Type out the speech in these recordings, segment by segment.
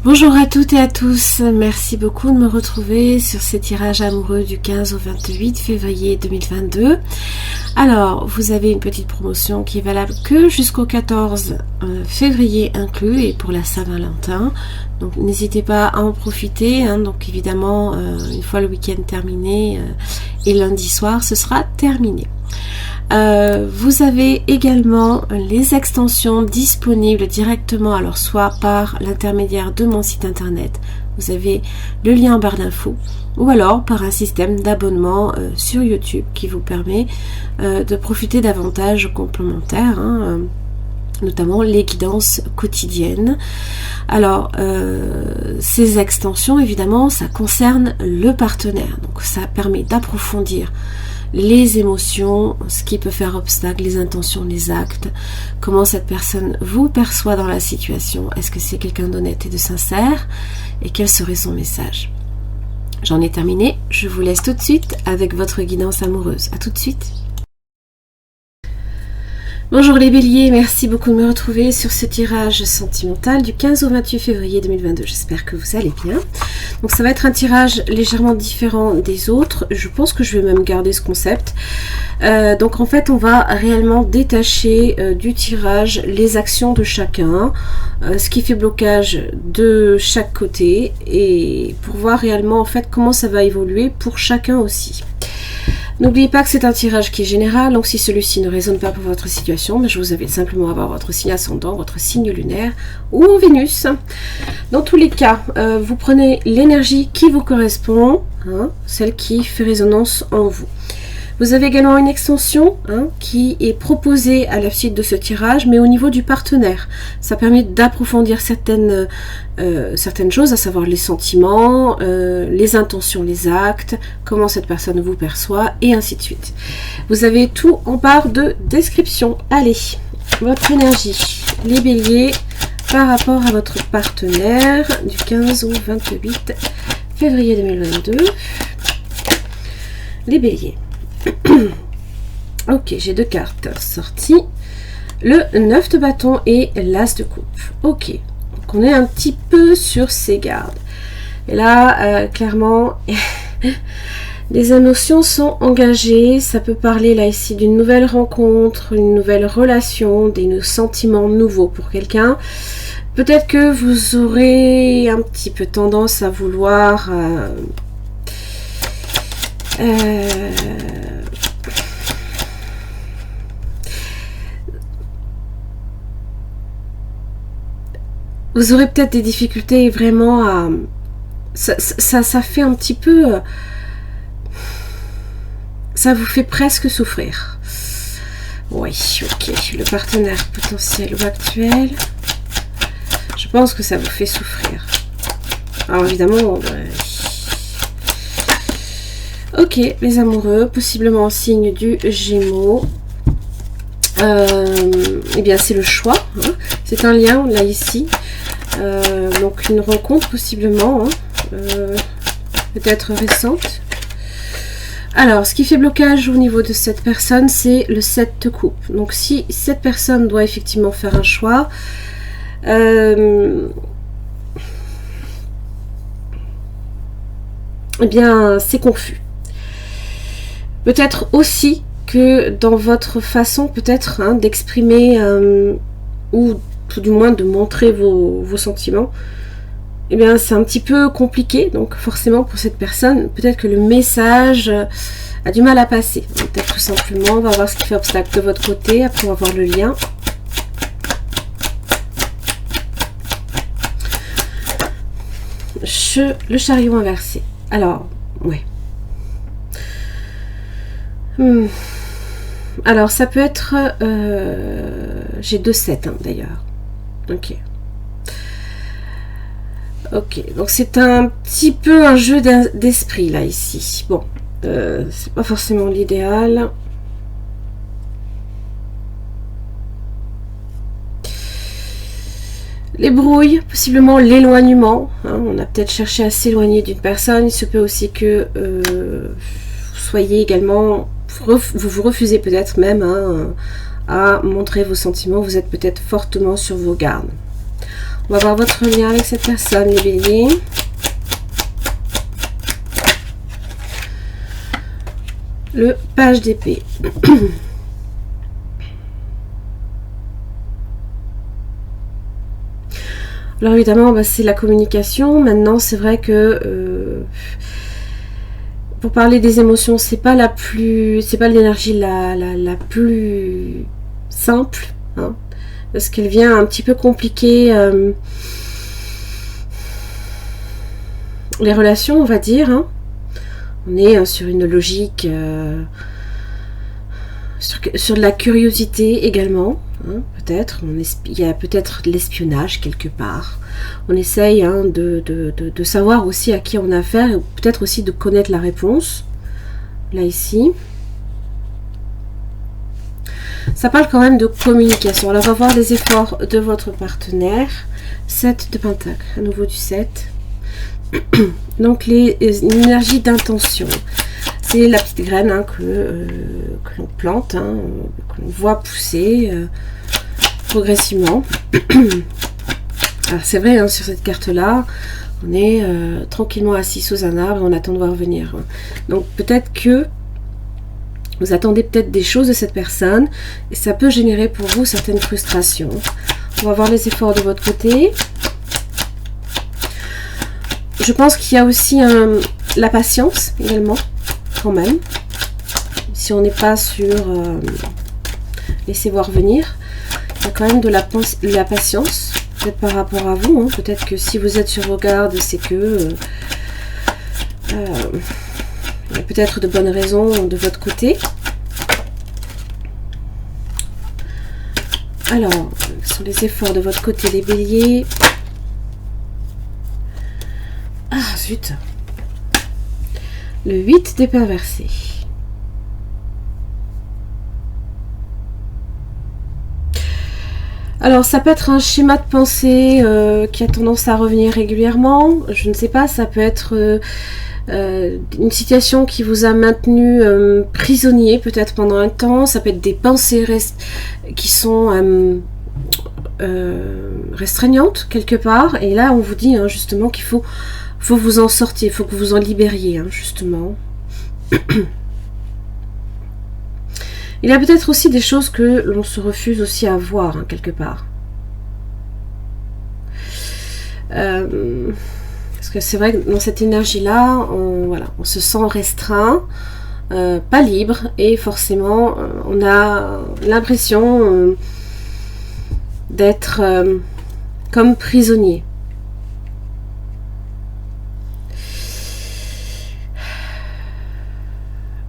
Bonjour à toutes et à tous, merci beaucoup de me retrouver sur ces tirages amoureux du 15 au 28 février 2022. Alors, vous avez une petite promotion qui est valable que jusqu'au 14 février inclus et pour la Saint-Valentin. Donc n'hésitez pas à en profiter, donc évidemment une fois le week-end terminé et lundi soir ce sera terminé. Vous avez également les extensions disponibles directement, alors soit par l'intermédiaire de mon site internet, vous avez le lien en barre d'infos, ou alors par un système d'abonnement sur YouTube qui vous permet de profiter d'avantages complémentaires, notamment les guidances quotidiennes. Alors, ces extensions, évidemment, ça concerne le partenaire, donc ça permet d'approfondir les émotions, ce qui peut faire obstacle, les intentions, les actes, comment cette personne vous perçoit dans la situation, est-ce que c'est quelqu'un d'honnête et de sincère, et quel serait son message. J'en ai terminé, je vous laisse tout de suite avec votre guidance amoureuse. À tout de suite. Bonjour les béliers, merci beaucoup de me retrouver sur ce tirage sentimental du 15 au 28 février 2022. J'espère que vous allez bien. Donc ça va être un tirage légèrement différent des autres. Je pense que je vais même garder ce concept. Donc en fait on va réellement détacher du tirage les actions de chacun, ce qui fait blocage de chaque côté et pour voir réellement en fait comment ça va évoluer pour chacun aussi. N'oubliez pas que c'est un tirage qui est général, donc si celui-ci ne résonne pas pour votre situation, je vous invite simplement à voir votre signe ascendant, votre signe lunaire ou en Vénus. Dans tous les cas, vous prenez l'énergie qui vous correspond, celle qui fait résonance en vous. Vous avez également une extension qui est proposée à la suite de ce tirage, mais au niveau du partenaire. Ça permet d'approfondir certaines choses, à savoir les sentiments, les intentions, les actes, comment cette personne vous perçoit, et ainsi de suite. Vous avez tout en barre de description. Allez, votre énergie, les béliers, par rapport à votre partenaire du 15 au 28 février 2022. Les béliers. Ok, j'ai deux cartes sorties. Le 9 de bâton et l'as de coupe. Ok, donc on est un petit peu sur ses gardes. Et là, clairement, les émotions sont engagées. Ça peut parler là ici d'une nouvelle rencontre, une nouvelle relation, des sentiments nouveaux pour quelqu'un. Peut-être que vous aurez un petit peu tendance à vouloir... vous aurez peut-être des difficultés vraiment à... Ça fait un petit peu... ça vous fait presque souffrir. Oui, ok. Le partenaire potentiel ou actuel... je pense que ça vous fait souffrir. Alors évidemment... ok, les amoureux, possiblement en signe du Gémeaux. Eh bien, c'est le choix. C'est un lien, là, ici. Donc, une rencontre, possiblement. Peut-être récente. Alors, ce qui fait blocage au niveau de cette personne, c'est le 7 de coupe. Donc, si cette personne doit effectivement faire un choix... eh bien, c'est confus. Peut-être aussi que dans votre façon peut-être d'exprimer ou tout du moins de montrer vos sentiments, eh bien c'est un petit peu compliqué, donc forcément pour cette personne, peut-être que le message a du mal à passer. Peut-être tout simplement, on va voir ce qui fait obstacle de votre côté, après on va voir le lien. Le chariot inversé. Alors, ouais. Alors, ça peut être... j'ai 2 sets, d'ailleurs. Ok. Ok, donc c'est un petit peu un jeu d'esprit, là, ici. Bon, c'est pas forcément l'idéal. Les brouilles, possiblement l'éloignement. On a peut-être cherché à s'éloigner d'une personne. Il se peut aussi que vous soyez également... vous refusez peut-être même à montrer vos sentiments. Vous êtes peut-être fortement sur vos gardes. On va voir votre lien avec cette personne, les béliers. Le page d'épée. Alors évidemment, bah, c'est la communication. Maintenant, c'est vrai que pour parler des émotions, c'est pas l'énergie la plus simple, hein, parce qu'elle vient un petit peu compliquer les relations, on va dire. Hein. On est sur une logique, sur de la curiosité également. Hein, peut-être, il y a peut-être de l'espionnage quelque part. On essaye hein, de savoir aussi à qui on a affaire et peut-être aussi de connaître la réponse. Là, ici. Ça parle quand même de communication. Alors, on va voir les efforts de votre partenaire. 7 de pentacle, à nouveau du 7. Donc, l'énergie d'intention. C'est la petite graine hein, que l'on plante, hein, que l'on voit pousser progressivement. Alors c'est vrai, hein, sur cette carte-là, on est tranquillement assis sous un arbre, on attend de voir venir. Donc peut-être que vous attendez peut-être des choses de cette personne, et ça peut générer pour vous certaines frustrations. On va voir les efforts de votre côté. Je pense qu'il y a aussi la patience également. Quand même, si on n'est pas sur laisser voir venir, il y a quand même de la patience, peut-être par rapport à vous, hein. Peut-être que si vous êtes sur vos gardes, c'est que il y a peut-être de bonnes raisons de votre côté. Alors, sur les efforts de votre côté, les béliers. Ah, zut! Le 8 d'épée inversée. Alors, ça peut être un schéma de pensée qui a tendance à revenir régulièrement. Je ne sais pas, ça peut être une situation qui vous a maintenu prisonnier peut-être pendant un temps. Ça peut être des pensées qui sont restreignantes quelque part. Et là, on vous dit hein, justement qu'il faut vous en sortir, il faut que vous en libériez, hein, justement. Il y a peut-être aussi des choses que l'on se refuse aussi à voir, hein, quelque part. Parce que c'est vrai que dans cette énergie-là, on se sent restreint, pas libre, et forcément, on a l'impression d'être comme prisonnier.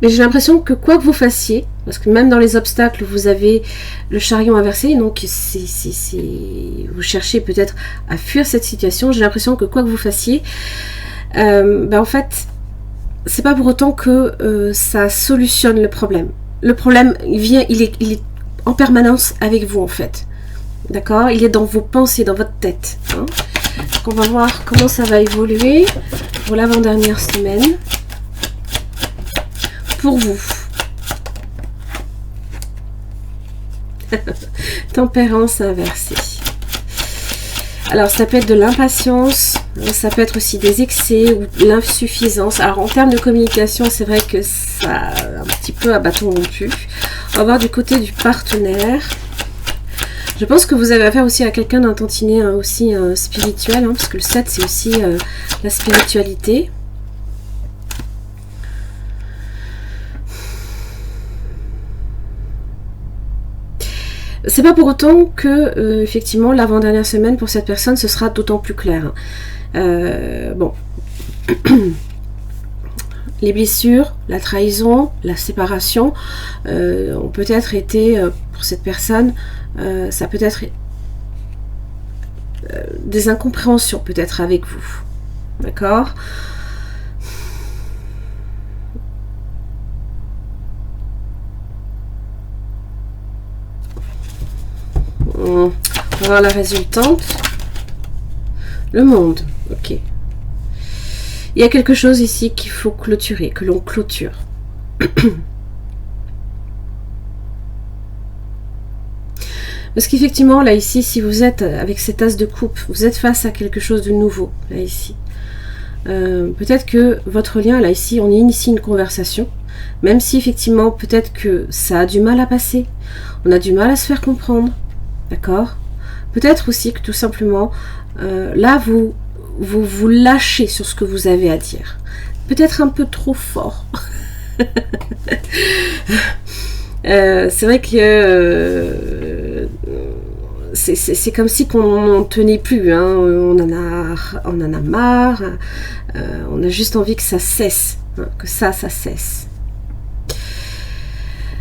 Mais j'ai l'impression que quoi que vous fassiez, parce que même dans les obstacles, vous avez le chariot inversé, donc vous cherchez peut-être à fuir cette situation, j'ai l'impression que quoi que vous fassiez, en fait, c'est pas pour autant que ça solutionne le problème. Le problème, il est en permanence avec vous, en fait. D'accord? Il est dans vos pensées, dans votre tête. Hein. Donc on va voir comment ça va évoluer pour l'avant-dernière semaine. Pour vous. Tempérance inversée. Alors ça peut être de l'impatience, ça peut être aussi des excès ou de l'insuffisance. Alors en termes de communication, c'est vrai que ça a un petit peu à bâton rompu. On va voir du côté du partenaire. Je pense que vous avez affaire aussi à quelqu'un d'un tantinet aussi spirituel, hein, parce que le 7 c'est aussi la spiritualité. C'est pas pour autant que, effectivement, l'avant-dernière semaine pour cette personne, ce sera d'autant plus clair. Bon. Les blessures, la trahison, la séparation ont peut-être été, pour cette personne, ça peut être des incompréhensions peut-être avec vous. D'accord ? On va voir la résultante. Le monde. Ok. Il y a quelque chose ici qu'il faut clôturer, que l'on clôture. Parce qu'effectivement, là, ici, si vous êtes avec cet as de coupe, vous êtes face à quelque chose de nouveau, là, ici. Peut-être que votre lien, là, ici, on initie une conversation, même si, effectivement, peut-être que ça a du mal à passer, on a du mal à se faire comprendre, d'accord? Peut-être aussi que, tout simplement, là, vous lâchez sur ce que vous avez à dire. Peut-être un peu trop fort. C'est vrai que c'est comme si qu'on n'en tenait plus, hein. On en a marre, on a juste envie que ça cesse, hein, que ça cesse.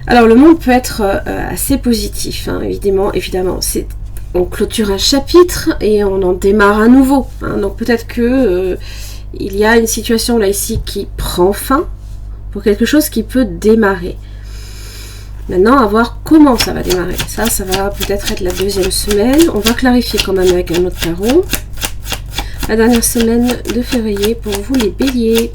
Alors le monde peut être assez positif, hein, évidemment. On clôture un chapitre et on en démarre un nouveau, hein. Donc peut-être que il y a une situation là ici qui prend fin pour quelque chose qui peut démarrer. Maintenant, à voir comment ça va démarrer. Ça va peut-être être la deuxième semaine. On va clarifier quand même avec un autre tarot. La dernière semaine de février pour vous les béliers.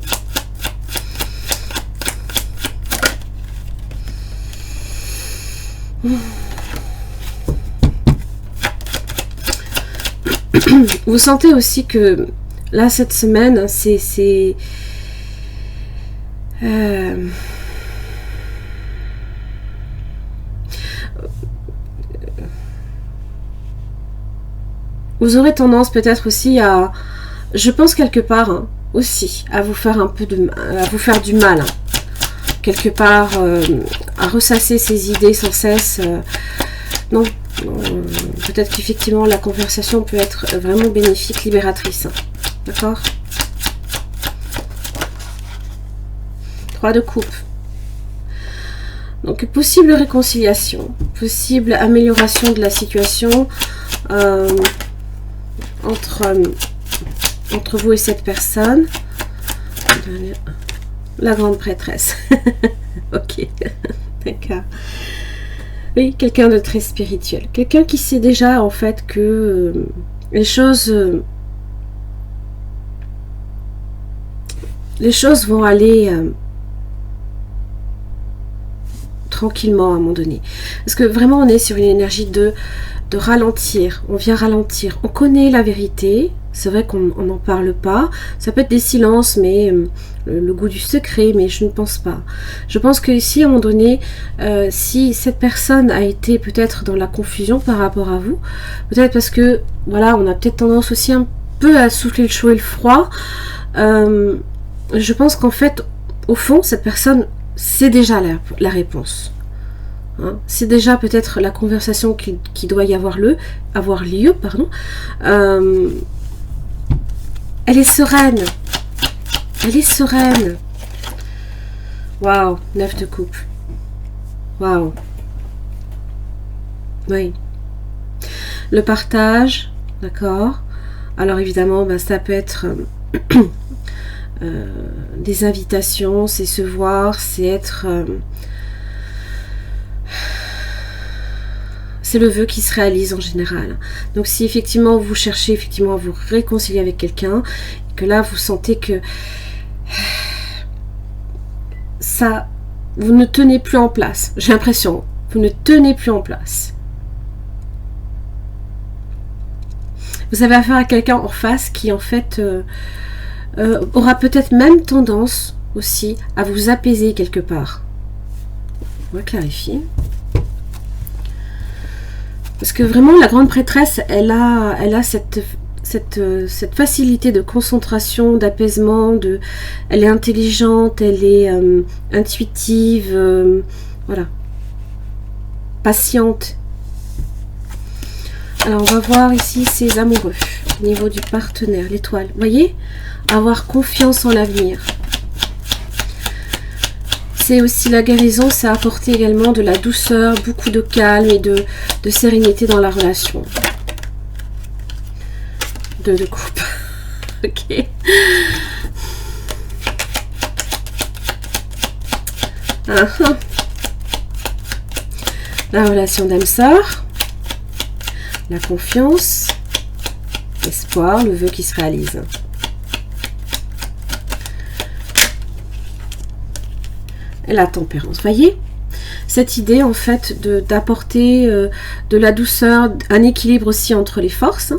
Vous sentez aussi que là, cette semaine, vous aurez tendance peut-être aussi à, je pense quelque part, hein, aussi, à vous faire du mal. Hein. Quelque part, à ressasser ses idées sans cesse. Non, peut-être qu'effectivement la conversation peut être vraiment bénéfique, libératrice. Hein. D'accord ? 3 de coupe. Donc, possible réconciliation, possible amélioration de la situation entre vous et cette personne. La grande prêtresse. Ok, d'accord. Oui, quelqu'un de très spirituel. Quelqu'un qui sait déjà, en fait, que les choses vont aller tranquillement à un moment donné. Parce que vraiment, on est sur une énergie de ralentir. On vient ralentir. On connaît la vérité. C'est vrai qu'on n'en parle pas. Ça peut être des silences, mais le goût du secret, mais je ne pense pas. Je pense que ici, à un moment donné, si cette personne a été peut-être dans la confusion par rapport à vous, peut-être parce que, voilà, on a peut-être tendance aussi un peu à souffler le chaud et le froid, je pense qu'en fait, au fond, cette personne sait déjà la réponse. Hein, c'est déjà peut-être la conversation qui doit y avoir lieu, elle est sereine. Elle est sereine. Waouh, 9 de coupe. Waouh. Oui. Le partage, d'accord. Alors évidemment, ça peut être des invitations, c'est se voir, c'est être... c'est le vœu qui se réalise en général. Donc si effectivement vous cherchez effectivement à vous réconcilier avec quelqu'un, que là vous sentez que ça, vous ne tenez plus en place. J'ai l'impression, vous ne tenez plus en place. Vous avez affaire à quelqu'un en face qui en fait aura peut-être même tendance aussi à vous apaiser quelque part. On va clarifier. Parce que vraiment, la grande prêtresse, elle a cette facilité de concentration, d'apaisement, elle est intelligente, elle est intuitive, voilà, patiente. Alors, on va voir ici ses amoureux, au niveau du partenaire, l'étoile. Vous voyez ? Avoir confiance en l'avenir. C'est aussi la guérison, c'est apporter également de la douceur, beaucoup de calme et de sérénité dans la relation. 2 de coupe. Ok. La relation d'âme-sœur. La confiance. L'espoir, le vœu qui se réalise. Et la tempérance, voyez, cette idée en fait d'apporter de la douceur, un équilibre aussi entre les forces.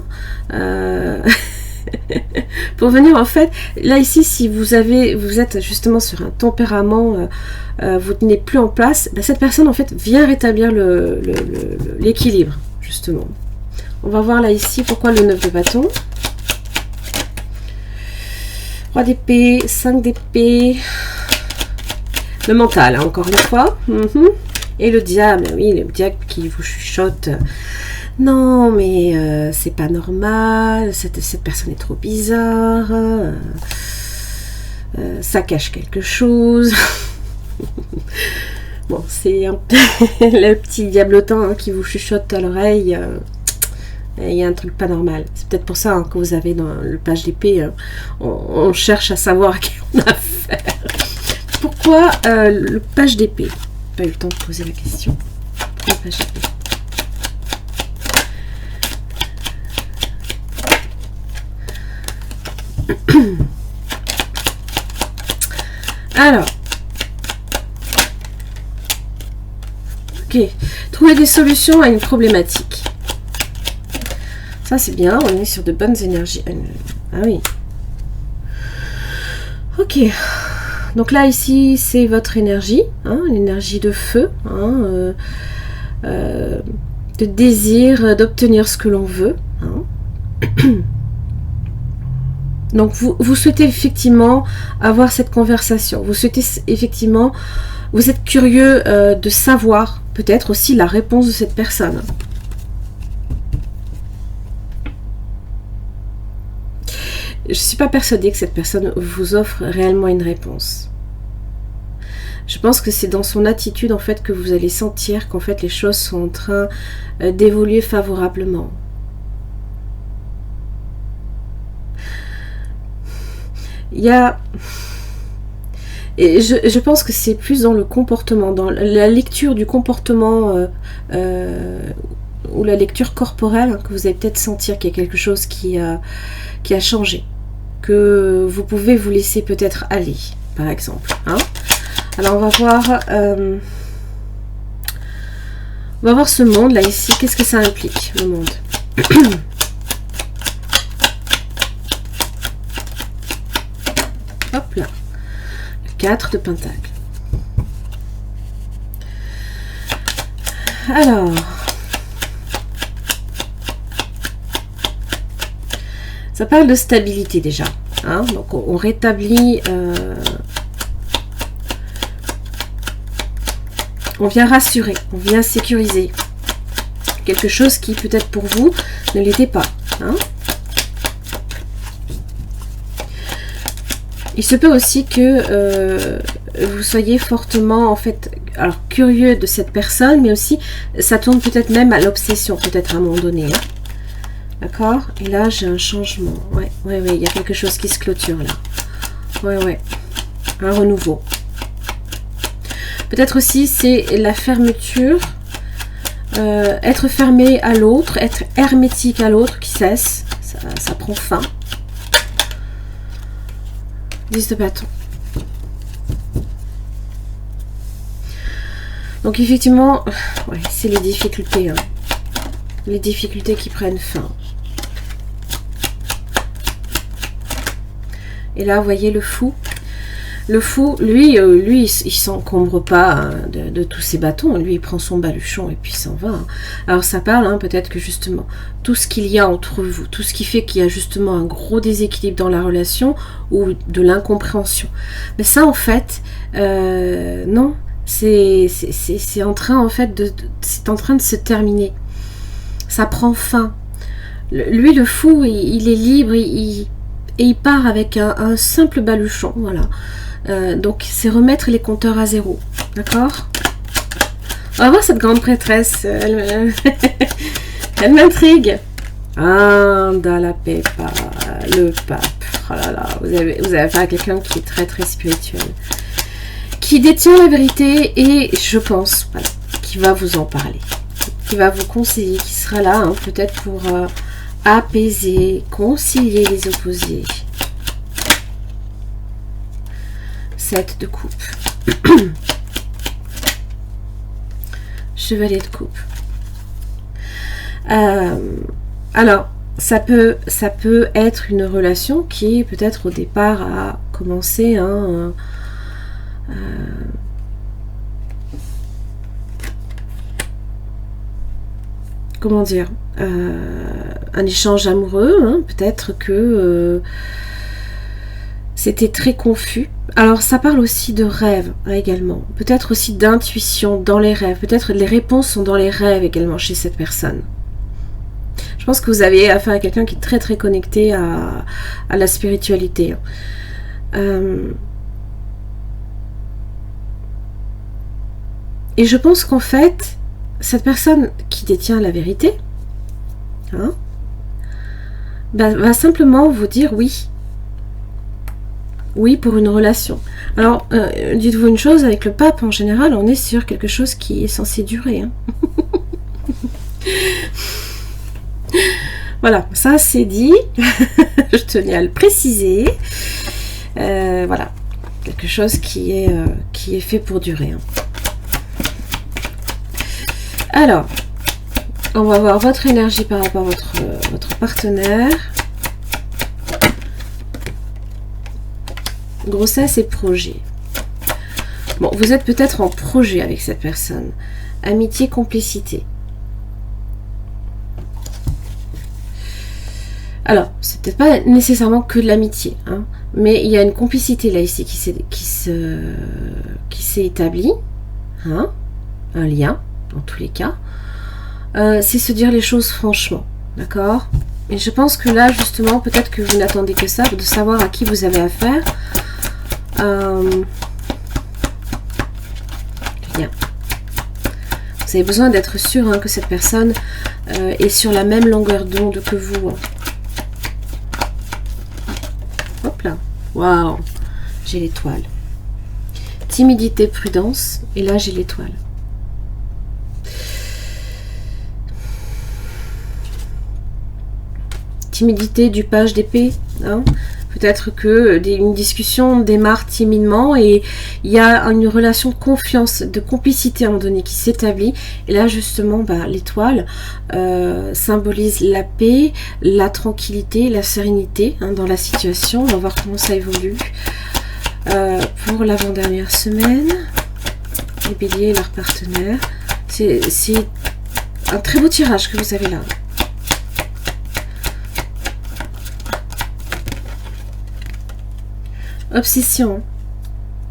Pour venir en fait, là ici, si vous êtes justement sur un tempérament, vous tenez plus en place, ben, cette personne en fait vient rétablir l'équilibre justement. On va voir là ici pourquoi le 9 de bâton. 3 d'épée, 5 d'épée. Le mental, hein, encore une fois. Et le diable, oui, le diable qui vous chuchote. Non, mais c'est pas normal. Cette personne est trop bizarre. Ça cache quelque chose. Bon, c'est le petit diablotin hein, qui vous chuchote à l'oreille. Il y a un truc pas normal. C'est peut-être pour ça hein, que vous avez dans le page d'épée, on cherche à savoir à qui on a affaire. Pourquoi le page d'épée? Pas eu le temps de poser la question. Pourquoi le page d'épée? Alors. Ok. Trouver des solutions à une problématique. Ça c'est bien, on est sur de bonnes énergies. Ah oui. Ok. Donc là ici c'est votre énergie, hein, l'énergie de feu, hein, de désir d'obtenir ce que l'on veut. Hein. Donc vous souhaitez effectivement avoir cette conversation. Vous souhaitez effectivement, vous êtes curieux de savoir peut-être aussi la réponse de cette personne. Je ne suis pas persuadée que cette personne vous offre réellement une réponse. Je pense que c'est dans son attitude en fait que vous allez sentir qu'en fait les choses sont en train d'évoluer favorablement. Il y a... Et je pense que c'est plus dans le comportement, dans la lecture du comportement ou la lecture corporelle que vous allez peut-être sentir qu'il y a quelque chose qui a changé. Que vous pouvez vous laisser peut-être aller, par exemple. Hein. Alors on va voir ce monde là ici. Qu'est-ce que ça implique, le monde? Hop là. 4 de pentacle. Alors. Ça parle de stabilité déjà. Hein, donc on rétablit... on vient rassurer, on vient sécuriser. Quelque chose qui peut-être pour vous ne l'était pas. Hein. Il se peut aussi que vous soyez fortement en fait alors curieux de cette personne, mais aussi ça tourne peut-être même à l'obsession, peut-être à un moment donné. Hein. D'accord? Et là, j'ai un changement. Ouais, il y a quelque chose qui se clôture là. Ouais. Un renouveau. Peut-être aussi, c'est la fermeture. Être fermé à l'autre, être hermétique à l'autre qui cesse. Ça prend fin. 10 de bâton. Donc, effectivement, ouais, c'est les difficultés. Hein. Les difficultés qui prennent fin. Et là, vous voyez le fou. Le fou, lui il s'encombre pas hein, de tous ses bâtons. Lui, il prend son baluchon et puis il s'en va. Hein. Alors, ça parle hein, peut-être que justement, tout ce qu'il y a entre vous, tout ce qui fait qu'il y a justement un gros déséquilibre dans la relation ou de l'incompréhension. Mais ça, en fait, non, c'est en train, en fait, c'est en train de se terminer. Ça prend fin. Lui, le fou, il est libre, et il part avec un simple baluchon, voilà. Donc, c'est remettre les compteurs à zéro, d'accord? On va voir cette grande prêtresse, elle m'intrigue. Anda la pepa, le pape. Oh là là, vous avez affaire à quelqu'un qui est très très spirituel, qui détient la vérité et je pense, voilà, qui va vous en parler, qui va vous conseiller, qui sera là, hein, peut-être pour apaiser, concilier les opposés. 7 de coupe. Chevalier de coupe. Alors, ça peut être une relation qui peut-être au départ a commencé comment dire, un échange amoureux, hein, peut-être que c'était très confus. Alors ça parle aussi de rêves hein, également, peut-être aussi d'intuition dans les rêves, peut-être les réponses sont dans les rêves également chez cette personne. Je pense que vous avez affaire à quelqu'un qui est très très connecté à la spiritualité. Et je pense qu'en fait, cette personne qui détient la vérité hein, va simplement vous dire oui. Oui pour une relation. Alors, dites-vous une chose, avec le pape en général, on est sur quelque chose qui est censé durer. Hein. Voilà, ça c'est dit. Je tenais à le préciser. Voilà, quelque chose qui est fait pour durer. Hein. Alors, on va voir votre énergie par rapport à votre partenaire. Grossesse et projet. Bon, vous êtes peut-être en projet avec cette personne. Amitié, complicité. Alors, c'est peut-être pas nécessairement que de l'amitié, hein, mais il y a une complicité là ici qui s'est établie, hein, un lien, dans tous les cas. C'est se dire les choses franchement, d'accord? Et je pense que là, justement, peut-être que vous n'attendez que ça, de savoir à qui vous avez affaire. Bien. Vous avez besoin d'être sûr hein, que cette personne est sur la même longueur d'onde que vous. Hein. Hop là. Waouh. J'ai l'étoile. Timidité, prudence. Et là, j'ai l'étoile. Timidité du page d'épée. Hein. Peut-être que une discussion démarre timidement et il y a une relation de confiance, de complicité à un moment donné qui s'établit. Et là, justement, bah, l'étoile symbolise la paix, la tranquillité, la sérénité hein, dans la situation. On va voir comment ça évolue pour l'avant-dernière semaine. Les béliers et leurs partenaires. C'est un très beau tirage que vous avez là. Obsession.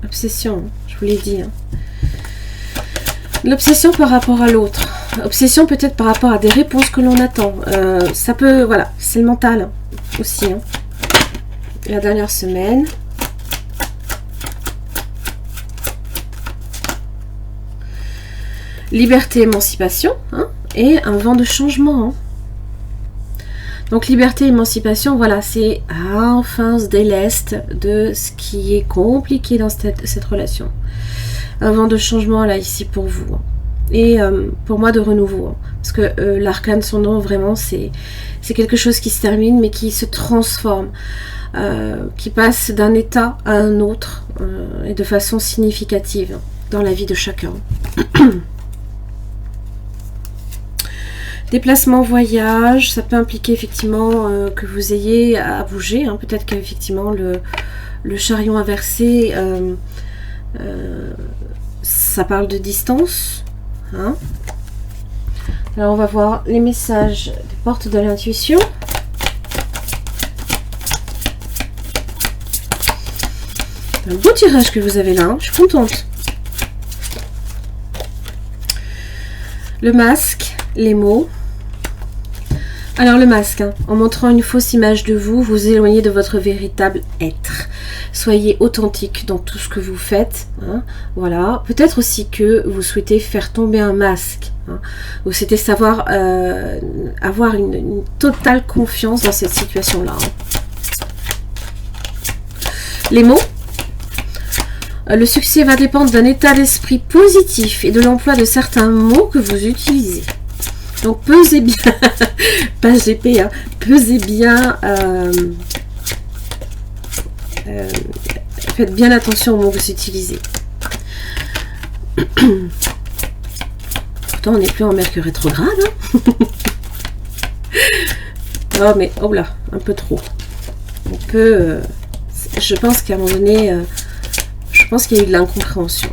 Obsession, je vous l'ai dit. Hein. L'obsession par rapport à l'autre. Obsession peut-être par rapport à des réponses que l'on attend. Ça peut, voilà, c'est le mental hein, aussi. Hein. La dernière semaine. Liberté, émancipation. Hein, et un vent de changement. Hein. Donc liberté, émancipation, voilà, c'est enfin se déleste de ce qui est compliqué dans cette relation. Un vent de changement là ici pour vous. Hein. Et pour moi de renouveau. Hein. Parce que l'arcane son nom vraiment c'est quelque chose qui se termine mais qui se transforme. Qui passe d'un état à un autre. Et de façon significative hein, dans la vie de chacun. Déplacement, voyage, ça peut impliquer effectivement que vous ayez à bouger. Hein. Peut-être qu'effectivement le chariot inversé, ça parle de distance. Hein. Alors on va voir les messages des portes de l'intuition. Un beau tirage que vous avez là, hein. Je suis contente. Le masque, les mots. Alors le masque, hein, en montrant une fausse image de vous, vous éloignez de votre véritable être. Soyez authentique dans tout ce que vous faites. Hein, voilà. Peut-être aussi que vous souhaitez faire tomber un masque. Hein, vous souhaitez savoir avoir une totale confiance dans cette situation-là. Hein. Les mots. Le succès va dépendre d'un état d'esprit positif et de l'emploi de certains mots que vous utilisez. Donc pesez bien, pas GP, hein, pesez bien, faites bien attention aux mots que vous utilisez. pourtant on n'est plus en Mercure rétrograde. Hein. Oh mais, oh là, un peu trop. On peut... je pense qu'à un moment donné, je pense qu'il y a eu de l'incompréhension.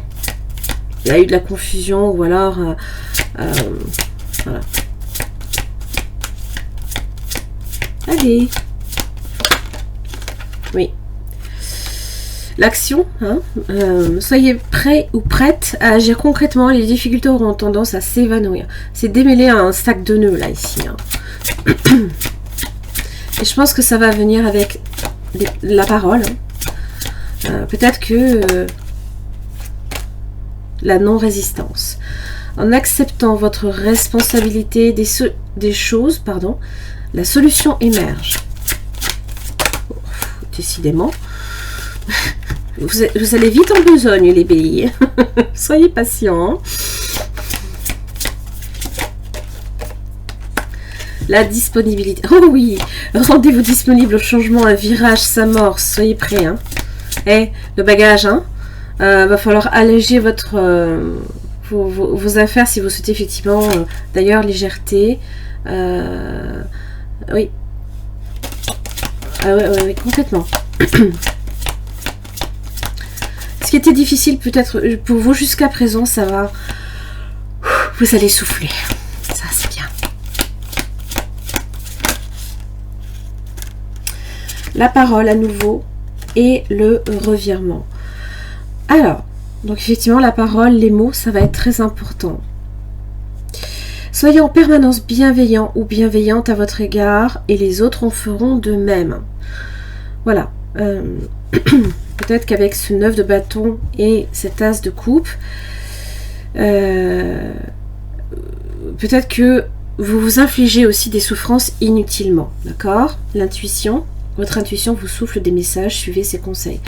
Il y a eu de la confusion, ou alors... voilà. Allez. Oui. L'action, hein, soyez prêts ou prêtes à agir concrètement. Les difficultés auront tendance à s'évanouir. C'est démêlé à un sac de nœuds, là, ici. Hein. Et je pense que ça va venir avec la parole. Hein. Peut-être que la non-résistance. En acceptant votre responsabilité des choses, pardon, la solution émerge. Oh, décidément. Vous allez vite en besogne, les béliers. Soyez patients. La disponibilité. Oh oui, rendez-vous disponible au changement, un virage s'amorce. Soyez prêts. Hein. Et le bagage, hein. Va falloir alléger vos affaires si vous souhaitez effectivement. D'ailleurs, légèreté. Oui. Ah ouais, complètement. Ce qui était difficile peut-être pour vous jusqu'à présent, ça va. Vous allez souffler. Ça, c'est bien. La parole à nouveau et le revirement. Alors, donc effectivement, la parole, les mots, ça va être très important. Soyez en permanence bienveillant ou bienveillante à votre égard et les autres en feront de même. Voilà. Peut-être qu'avec ce 9 de bâton et cet as de coupe, peut-être que vous vous infligez aussi des souffrances inutilement. D'accord? L'intuition, votre intuition vous souffle des messages, suivez ses conseils.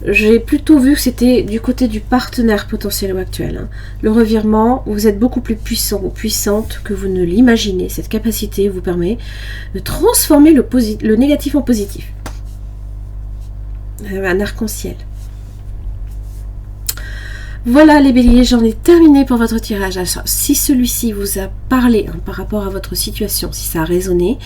J'ai plutôt vu que c'était du côté du partenaire potentiel ou actuel. Hein. Le revirement, vous êtes beaucoup plus puissant ou puissante que vous ne l'imaginez. Cette capacité vous permet de transformer le négatif en positif. Un arc-en-ciel. Voilà les béliers, j'en ai terminé pour votre tirage. Alors, si celui-ci vous a parlé hein, par rapport à votre situation, si ça a résonné,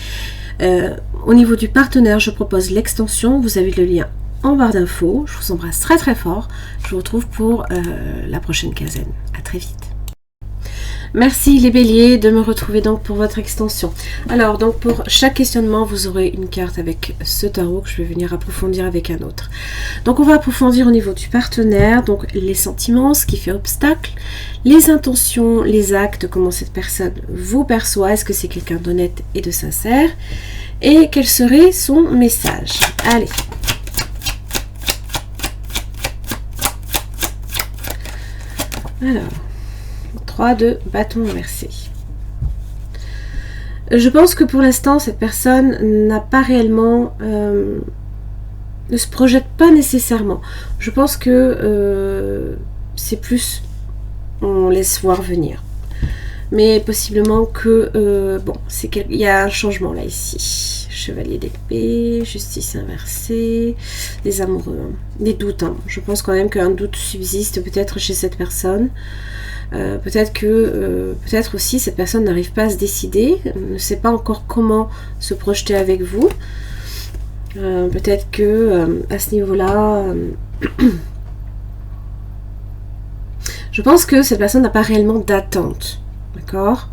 au niveau du partenaire, je propose l'extension. Vous avez le lien en barre d'infos. Je vous embrasse très très fort. Je vous retrouve pour la prochaine quinzaine. À très vite. Merci les béliers de me retrouver donc pour votre extension. Alors donc pour chaque questionnement vous aurez une carte avec ce tarot que je vais venir approfondir avec un autre. Donc on va approfondir au niveau du partenaire, donc les sentiments, ce qui fait obstacle, les intentions, les actes, comment cette personne vous perçoit, est-ce que c'est quelqu'un d'honnête et de sincère, et quel serait son message. Allez. Alors. 3 de bâton inversé. Je pense que pour l'instant, cette personne n'a pas réellement... ne se projette pas nécessairement. Je pense que c'est plus... On laisse voir venir. Mais possiblement que... bon, c'est il y a un changement là, ici. Chevalier d'épée, justice inversée, des amoureux, hein, des doutes. Hein. Je pense quand même qu'un doute subsiste peut-être chez cette personne. Peut-être que peut-être aussi cette personne n'arrive pas à se décider, ne sait pas encore comment se projeter avec vous. Peut-être que à ce niveau-là, je pense que cette personne n'a pas réellement d'attente, d'accord.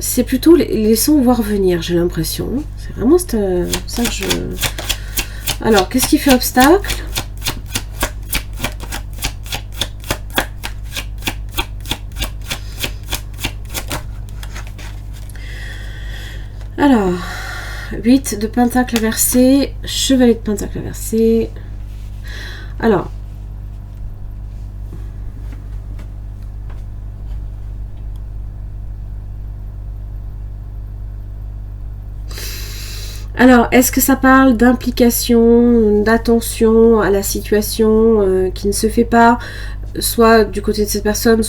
C'est plutôt laissons voir venir, j'ai l'impression. C'est vraiment ça que je... Alors, qu'est-ce qui fait obstacle ? Alors, 8 de pentacle inversé, chevalier de pentacle inversé. Alors, est-ce que ça parle d'implication, d'attention à la situation qui ne se fait pas, soit du côté de cette personne,